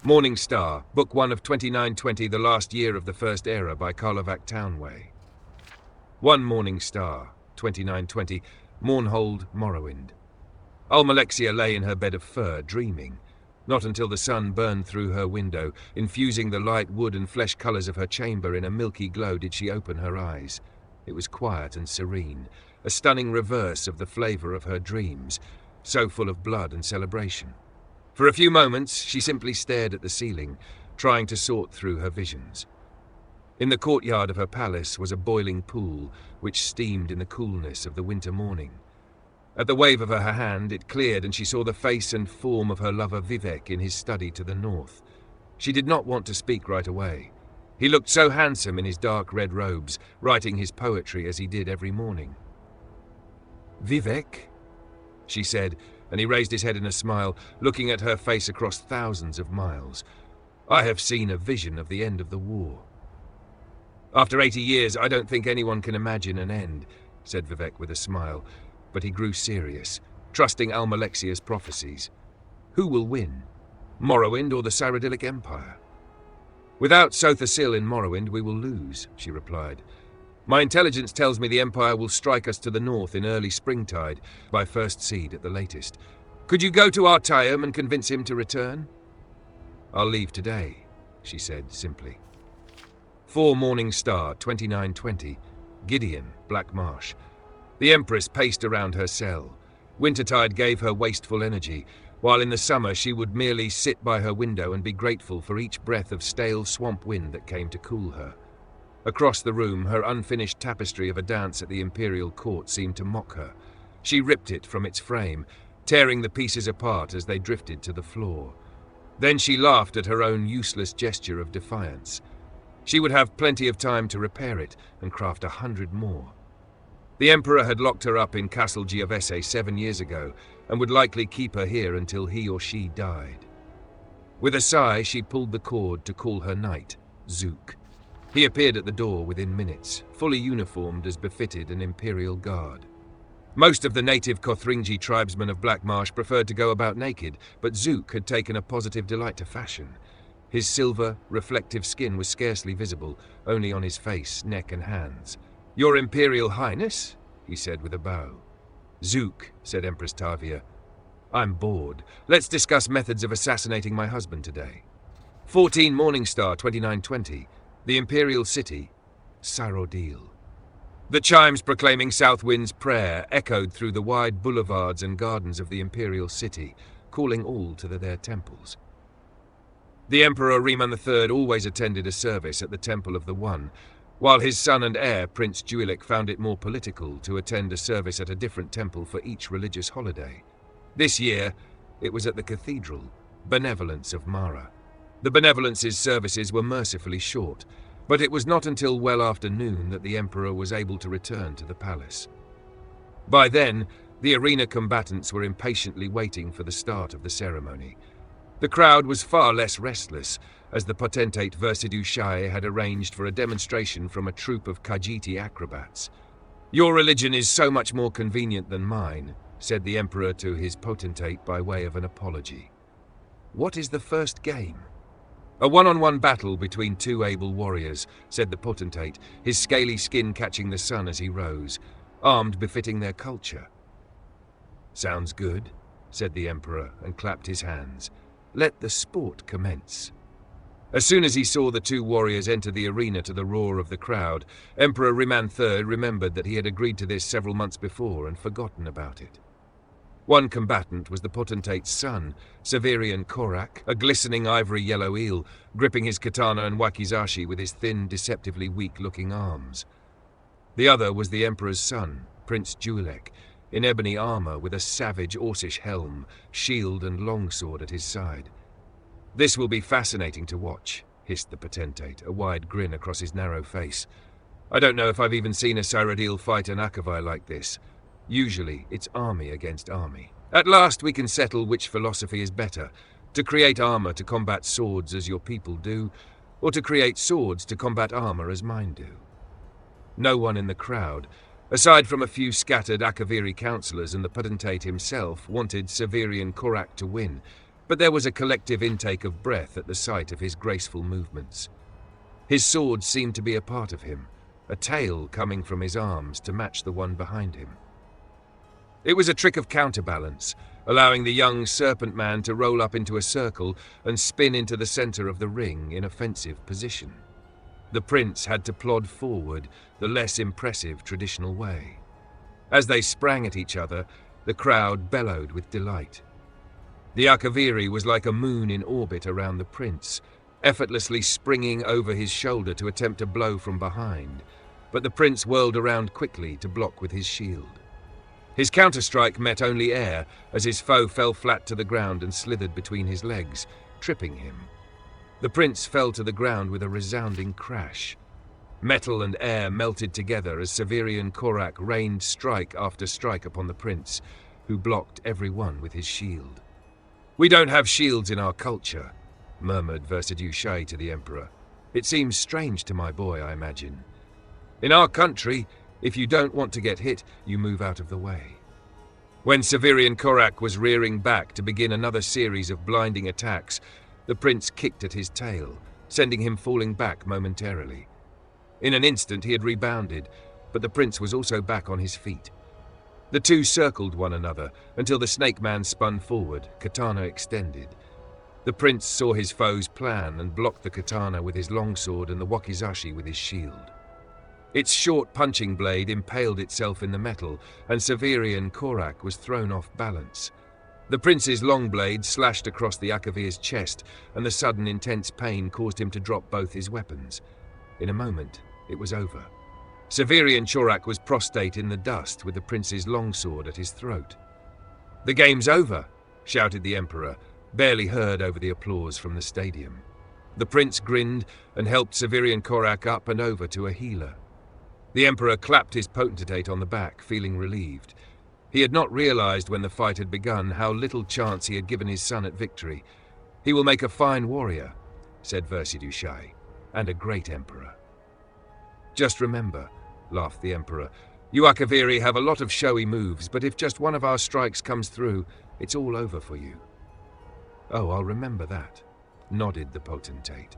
Morning Star, Book 1 of 2920, The Last Year of the First Era by Karlovac Townway. One Morning Star, 2920, Mournhold, Morrowind. Almalexia lay in her bed of fur, dreaming. Not until the sun burned through her window, infusing the light wood and flesh colours of her chamber in a milky glow, did she open her eyes. It was quiet and serene, a stunning reverse of the flavour of her dreams, so full of blood and celebration. For a few moments, she simply stared at the ceiling, trying to sort through her visions. In the courtyard of her palace was a boiling pool, which steamed in the coolness of the winter morning. At the wave of her hand, it cleared, and she saw the face and form of her lover Vivec in his study to the north. She did not want to speak right away. He looked so handsome in his dark red robes, writing his poetry as he did every morning. "Vivec?" she said, and he raised his head in a smile, looking at her face across thousands of miles. "I have seen a vision of the end of the war." "After 80 years, I don't think anyone can imagine an end," said Vivec with a smile, but he grew serious, trusting Almalexia's prophecies. "Who will win, Morrowind or the Cyrodiilic Empire?" "Without Sothasil in Morrowind, we will lose," she replied. "My intelligence tells me the Empire will strike us to the north in early springtide, by first seed at the latest. Could you go to Artaeum and convince him to return?" "I'll leave today," she said simply. 4 Morning Star, 2920, Gideon, Black Marsh. The Empress paced around her cell. Wintertide gave her wasteful energy, while in the summer she would merely sit by her window and be grateful for each breath of stale swamp wind that came to cool her. Across the room, her unfinished tapestry of a dance at the Imperial Court seemed to mock her. She ripped it from its frame, tearing the pieces apart as they drifted to the floor. Then she laughed at her own useless gesture of defiance. She would have plenty of time to repair it and craft 100 more. The Emperor had locked her up in Castle Giovese 7 years ago, and would likely keep her here until he or she died. With a sigh, she pulled the cord to call her knight, Zook. He appeared at the door within minutes, fully uniformed as befitted an Imperial Guard. Most of the native Kothringi tribesmen of Black Marsh preferred to go about naked, but Zook had taken a positive delight to fashion. His silver, reflective skin was scarcely visible, only on his face, neck and hands. "Your Imperial Highness?" he said with a bow. "Zook," said Empress Tavia. "I'm bored. Let's discuss methods of assassinating my husband today." 14 Morning Star, 2920, The Imperial City, Cyrodiil. The chimes proclaiming Southwind's prayer echoed through the wide boulevards and gardens of the Imperial City, calling all to their temples. The Emperor Riemann III always attended a service at the Temple of the One, while his son and heir, Prince Julic, found it more political to attend a service at a different temple for each religious holiday. This year, it was at the Cathedral, Benevolence of Mara. The Benevolence's services were mercifully short, but it was not until well after noon that the Emperor was able to return to the palace. By then, the arena combatants were impatiently waiting for the start of the ceremony. The crowd was far less restless, as the potentate Versidou Shai had arranged for a demonstration from a troupe of Khajiiti acrobats. "Your religion is so much more convenient than mine," said the Emperor to his potentate by way of an apology. "What is the first game?" "A one-on-one battle between 2 able warriors," said the potentate, his scaly skin catching the sun as he rose, armed befitting their culture. "Sounds good," said the Emperor, and clapped his hands. "Let the sport commence." As soon as he saw the 2 warriors enter the arena to the roar of the crowd, Emperor Riemann III remembered that he had agreed to this several months before and forgotten about it. One combatant was the potentate's son, Severian Korak, a glistening ivory yellow eel, gripping his katana and wakizashi with his thin, deceptively weak-looking arms. The other was the Emperor's son, Prince Julic, in ebony armor with a savage Orcish helm, shield and longsword at his side. "This will be fascinating to watch," hissed the potentate, a wide grin across his narrow face. "I don't know if I've even seen a Cyrodiil fight an Akavai like this. Usually, it's army against army. At last we can settle which philosophy is better, to create armor to combat swords as your people do, or to create swords to combat armor as mine do." No one in the crowd, aside from a few scattered Akaviri councillors and the potentate himself, wanted Severian Korak to win, but there was a collective intake of breath at the sight of his graceful movements. His sword seemed to be a part of him, a tail coming from his arms to match the one behind him. It was a trick of counterbalance, allowing the young serpent man to roll up into a circle and spin into the center of the ring in offensive position. The prince had to plod forward the less impressive traditional way. As they sprang at each other, the crowd bellowed with delight. The Akaviri was like a moon in orbit around the prince, effortlessly springing over his shoulder to attempt a blow from behind, but the prince whirled around quickly to block with his shield. His counterstrike met only air as his foe fell flat to the ground and slithered between his legs, tripping him. The prince fell to the ground with a resounding crash. Metal and air melted together as Severian Korak rained strike after strike upon the prince, who blocked every one with his shield. "We don't have shields in our culture," murmured Versidue to the emperor. "It seems strange to my boy, I imagine. In our country, if you don't want to get hit, you move out of the way." When Severian Korak was rearing back to begin another series of blinding attacks, the prince kicked at his tail, sending him falling back momentarily. In an instant he had rebounded, but the prince was also back on his feet. The two circled one another until the snake man spun forward, katana extended. The prince saw his foe's plan and blocked the katana with his longsword and the wakizashi with his shield. Its short punching blade impaled itself in the metal, and Severian Korak was thrown off balance. The prince's long blade slashed across the Akavir's chest, and the sudden intense pain caused him to drop both his weapons. In a moment, it was over. Severian Chorak was prostrate in the dust with the prince's longsword at his throat. "The game's over," shouted the emperor, barely heard over the applause from the stadium. The prince grinned and helped Severian Korak up and over to a healer. The emperor clapped his potentate on the back, feeling relieved. He had not realized when the fight had begun how little chance he had given his son at victory. "He will make a fine warrior," said Versidue, "and a great emperor." "Just remember," laughed the emperor, "you Akaviri have a lot of showy moves, but if just one of our strikes comes through, it's all over for you." "Oh, I'll remember that," nodded the potentate.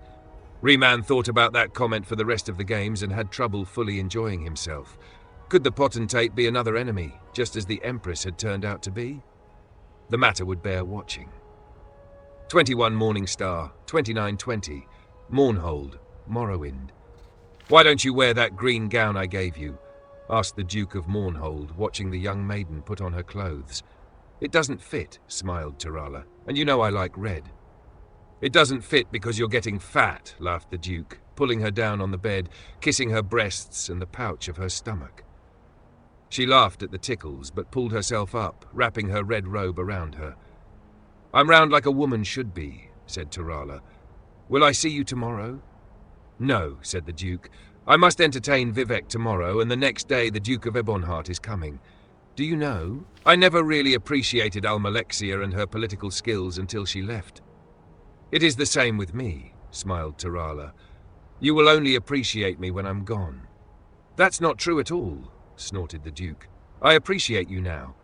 Riemann thought about that comment for the rest of the games and had trouble fully enjoying himself. Could the potentate be another enemy, just as the Empress had turned out to be? The matter would bear watching. 21 Morning Star, 2920, Mournhold, Morrowind. "Why don't you wear that green gown I gave you?" asked the Duke of Mournhold, watching the young maiden put on her clothes. "It doesn't fit," smiled Tarala, "and you know I like red." "It doesn't fit because you're getting fat," laughed the Duke, pulling her down on the bed, kissing her breasts and the pouch of her stomach. She laughed at the tickles, but pulled herself up, wrapping her red robe around her. "I'm round like a woman should be," said Tarala. "Will I see you tomorrow?" "No," said the Duke. "I must entertain Vivec tomorrow, and the next day the Duke of Ebonheart is coming. Do you know, I never really appreciated Almalexia and her political skills until she left." "It is the same with me," smiled Tarala. "You will only appreciate me when I'm gone." "That's not true at all," snorted the Duke. "I appreciate you now."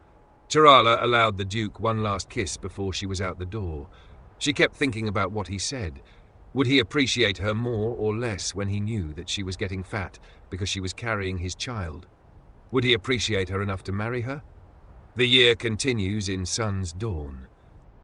Tarala allowed the Duke one last kiss before she was out the door. She kept thinking about what he said. Would he appreciate her more or less when he knew that she was getting fat because she was carrying his child? Would he appreciate her enough to marry her? The year continues in sun's dawn.